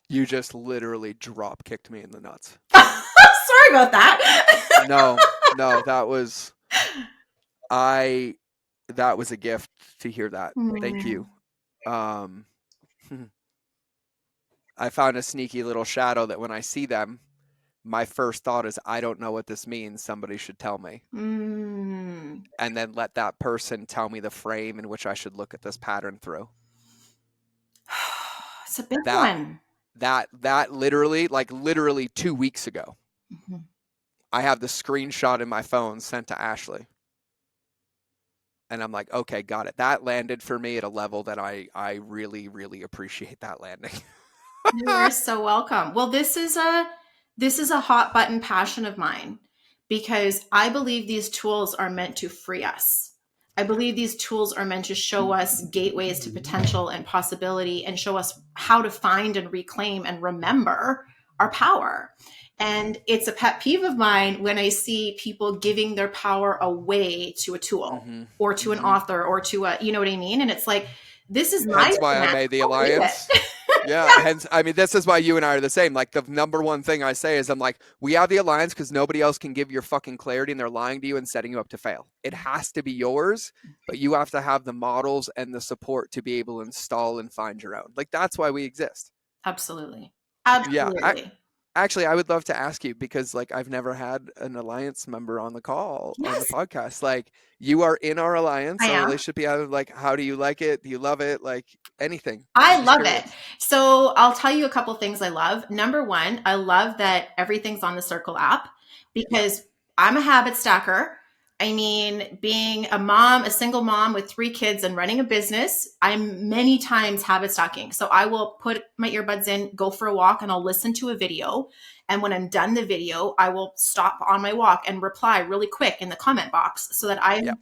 You just literally drop kicked me in the nuts. Sorry about that. No, that was that was a gift to hear that. Thank you. I found a sneaky little shadow that when I see them, my first thought is, I don't know what this means. Somebody should tell me. And then let that person tell me the frame in which I should look at this pattern through. It's a big one. That literally 2 weeks ago, I have the screenshot in my phone sent to Ashley. And I'm like, okay, got it. That landed for me at a level that I really, really appreciate that landing. You are so welcome. Well, this is a hot button passion of mine because I believe these tools are meant to free us. I believe these tools are meant to show us gateways to potential and possibility and show us how to find and reclaim and remember our power. And it's a pet peeve of mine when I see people giving their power away to a tool or to an author or to a, you know what I mean? And it's like, this is my That's why I made the alliance. Yeah. Hence, I mean, this is why you and I are the same. Like the number one thing I say is I'm like, we have the alliance because nobody else can give your fucking clarity and they're lying to you and setting you up to fail. It has to be yours, but you have to have the models and the support to be able to install and find your own. Like that's why we exist. Absolutely. Yeah. Absolutely. Actually, I would love to ask you because like I've never had an alliance member on the call on the podcast. Like you are in our alliance, our relationship. Yeah, like how do you like it? Do you love it? Like anything? I love it. So I'll tell you a couple things I love. Number one, I love that everything's on the Circle app because I'm a habit stacker. I mean, being a mom, a single mom with 3 kids and running a business, I'm many times habit stacking. So I will put my earbuds in, go for a walk, and I'll listen to a video. And when I'm done the video, I will stop on my walk and reply really quick in the comment box so that Yeah. I've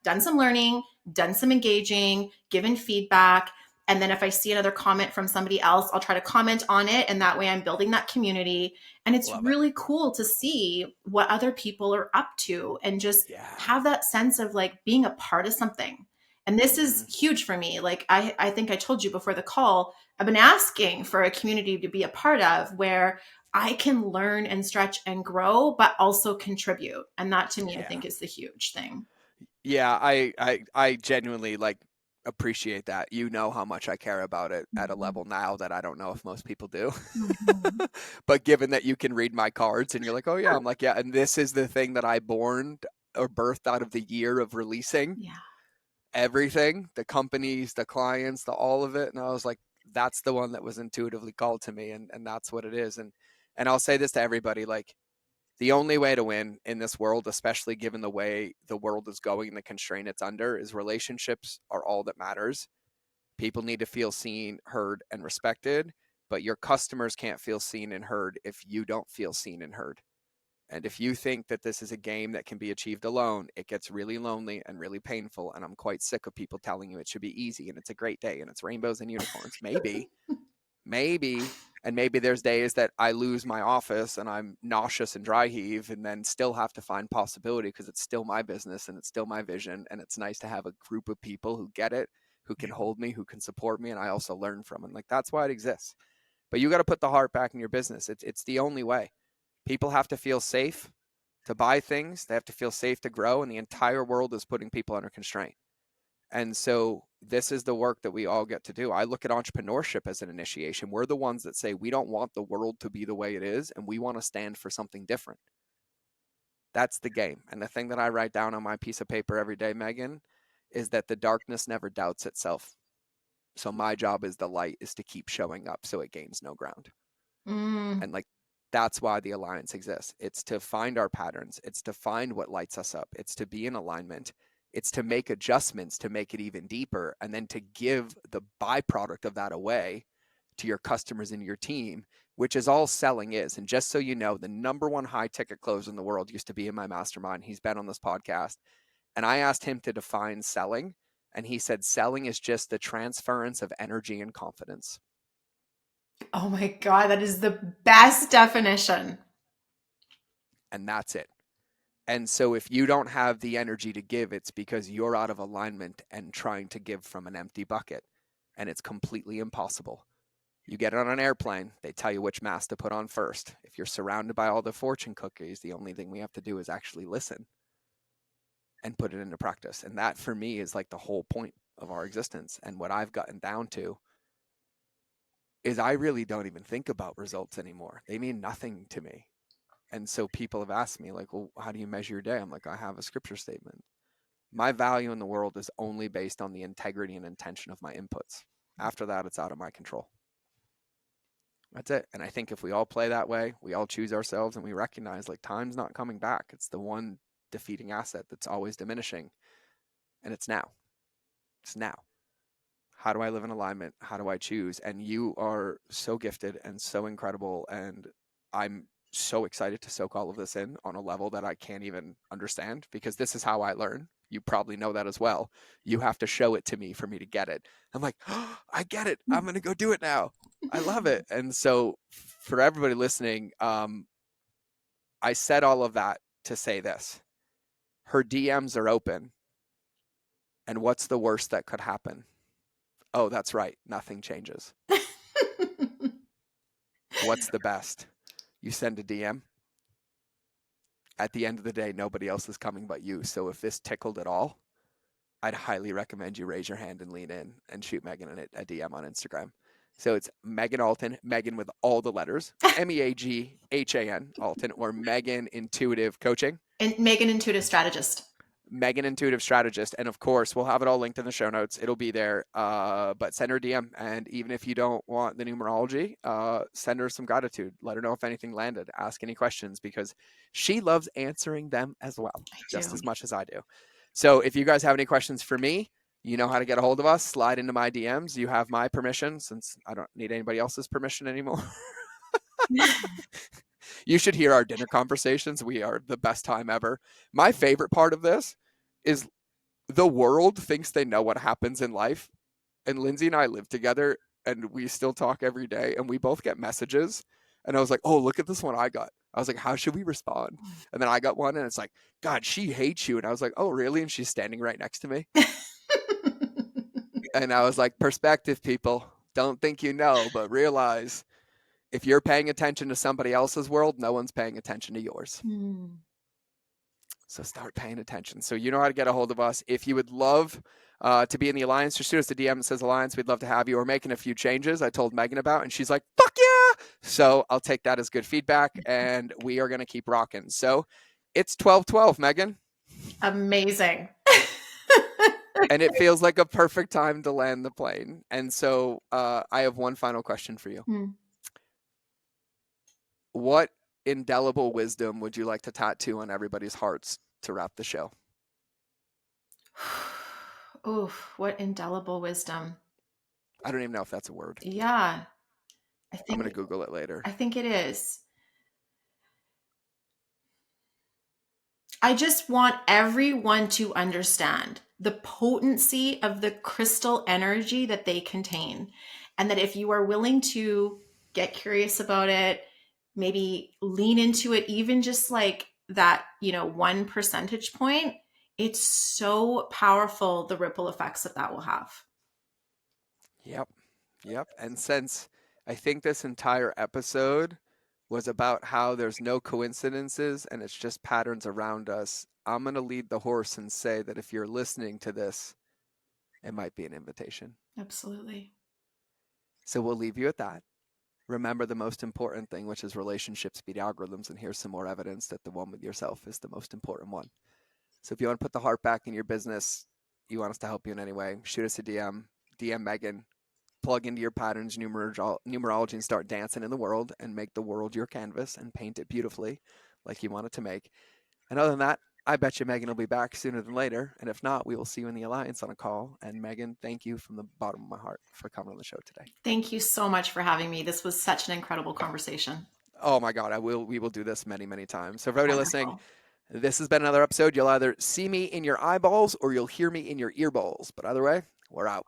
done some learning, done some engaging, given feedback. And then if I see another comment from somebody else, I'll try to comment on it. And that way I'm building that community. And it's Love it. really cool to see what other people are up to and just Yeah. have that sense of like being a part of something. And this is Hmm. huge for me. Like I think I told you before the call, I've been asking for a community to be a part of where I can learn and stretch and grow, but also contribute. And that to me, I Yeah. think is the huge thing. Yeah, I genuinely like appreciate that. You know how much I care about it at a level now that I don't know if most people do. Mhm. But given that you can read my cards and you're like, "Oh yeah," I'm like, "Yeah," and this is the thing that I born or birthed out of the year of releasing Yeah. everything, the companies, the clients, the all of it, and I was like, that's the one that was intuitively called to me, and that's what it is. And I'll say this to everybody, like the only way to win in this world, especially given the way the world is going and the constraint it's under, is relationships are all that matters. People need to feel seen, heard, and respected, but your customers can't feel seen and heard if you don't feel seen and heard. And if you think that this is a game that can be achieved alone, it gets really lonely and really painful. And I'm quite sick of people telling you it should be easy and it's a great day and it's rainbows and unicorns. Maybe, and maybe there's days that I lose my office and I'm nauseous and dry heave and then still have to find possibility because it's still my business and it's still my vision. And it's nice to have a group of people who get it, who can hold me, who can support me. And I also learn from them. Like that's why it exists. But you got to put the heart back in your business. It's the only way. People have to feel safe to buy things. They have to feel safe to grow. And the entire world is putting people under constraint. And so this is the work that we all get to do. I look at entrepreneurship as an initiation. We're the ones that say we don't want the world to be the way it is, and we want to stand for something different. That's the game. And the thing that I write down on my piece of paper every day, Meaghan, is that the darkness never doubts itself. So my job as the light is to keep showing up so it gains no ground. Mm. And like that's why the alliance exists. It's to find our patterns, it's to find what lights us up, it's to be in alignment, it's to make adjustments to make it even deeper, and then to give the byproduct of that away to your customers and your team, which is all selling is. And just so you know, the number one high ticket close in the world used to be in my mastermind. He's been on this podcast, and I asked him to define selling, and he said selling is just the transference of energy and confidence. Oh my God, that is the best definition. And that's it. And so if you don't have the energy to give, it's because you're out of alignment and trying to give from an empty bucket. And it's completely impossible. You get on an airplane, they tell you which mask to put on first. If you're surrounded by all the fortune cookies, the only thing we have to do is actually listen and put it into practice. And that for me is like the whole point of our existence. And what I've gotten down to is I really don't even think about results anymore. They mean nothing to me. And so people have asked me, like, well, how do you measure your day? I'm like, I have a scripture statement. My value in the world is only based on the integrity and intention of my inputs. After that, it's out of my control. That's it. And I think if we all play that way, we all choose ourselves and we recognize like time's not coming back. It's the one defeating asset that's always diminishing. And it's now. It's now. How do I live in alignment? How do I choose? And you are so gifted and so incredible. And I'm so excited to soak all of this in on a level that I can't even understand because this is how I learn. You probably know that as well. You have to show it to me for me to get it. I'm like, oh, I get it. I'm going to go do it now. I love it. And so for everybody listening, I said all of that to say this. Her DMs are open. And what's the worst that could happen? Oh, that's right. Nothing changes. What's the best? You send a DM. At the end of the day, nobody else is coming but you. So if this tickled at all, I'd highly recommend you raise your hand and lean in and shoot Meaghan a DM on Instagram. So it's Meaghan Alton, Meaghan with all the letters, Meaghan Alton, or Meaghan Intuitive Coaching. And Meaghan Intuitive Strategist. Meaghan Intuitive Strategist. And of course, we'll have it all linked in the show notes. It'll be there. But send her a DM. And even if you don't want the numerology, send her some gratitude. Let her know if anything landed. Ask any questions because she loves answering them as well, I just do. as much as I do. So if you guys have any questions for me, you know how to get a hold of us. Slide into my DMs. You have my permission since I don't need anybody else's permission anymore. You should hear our dinner conversations. We are the best time ever. My favorite part of this is the world thinks they know what happens in life. And Lindsay and I live together and we still talk every day and we both get messages. And I was like, oh, look at this one I got. I was like, how should we respond? And then I got one and it's like, God, she hates you. And I was like, oh, really? And she's standing right next to me. And I was like, perspective, people. Don't think you know, but realize if you're paying attention to somebody else's world, no one's paying attention to yours. So start paying attention. So you know how to get a hold of us. If you would love to be in the Alliance, just shoot us a DM that says Alliance. We'd love to have you. We're making a few changes I told Meaghan about, and she's like, fuck yeah! So I'll take that as good feedback, and we are going to keep rocking. So it's 12/12, Meaghan. Amazing. And it feels like a perfect time to land the plane. And so I have one final question for you. What indelible wisdom would you like to tattoo on everybody's hearts to wrap the show? Oh, what indelible wisdom. I don't even know if that's a word. Yeah, I'm going to Google it later. I think it is. I just want everyone to understand the potency of the crystal energy that they contain. And that if you are willing to get curious about it, maybe lean into it, even just like that, 1 percentage point, it's so powerful, the ripple effects that will have. Yep. Yep. And since I think this entire episode was about how there's no coincidences and it's just patterns around us, I'm going to lead the horse and say that if you're listening to this, it might be an invitation. Absolutely. So we'll leave you at that. Remember the most important thing, which is relationships beat algorithms. And here's some more evidence that the one with yourself is the most important one. So if you want to put the heart back in your business, you want us to help you in any way, shoot us a DM Meaghan, plug into your patterns, numerology, and start dancing in the world and make the world your canvas and paint it beautifully like you want it to make. And other than that, I bet you Meaghan will be back sooner than later. And if not, we will see you in the Alliance on a call. And Meaghan, thank you from the bottom of my heart for coming on the show today. Thank you so much for having me. This was such an incredible conversation. Oh my God, we will do this many, many times. So for everybody Wonderful. listening, this has been another episode. You'll either see me in your eyeballs or you'll hear me in your earballs. But either way, we're out.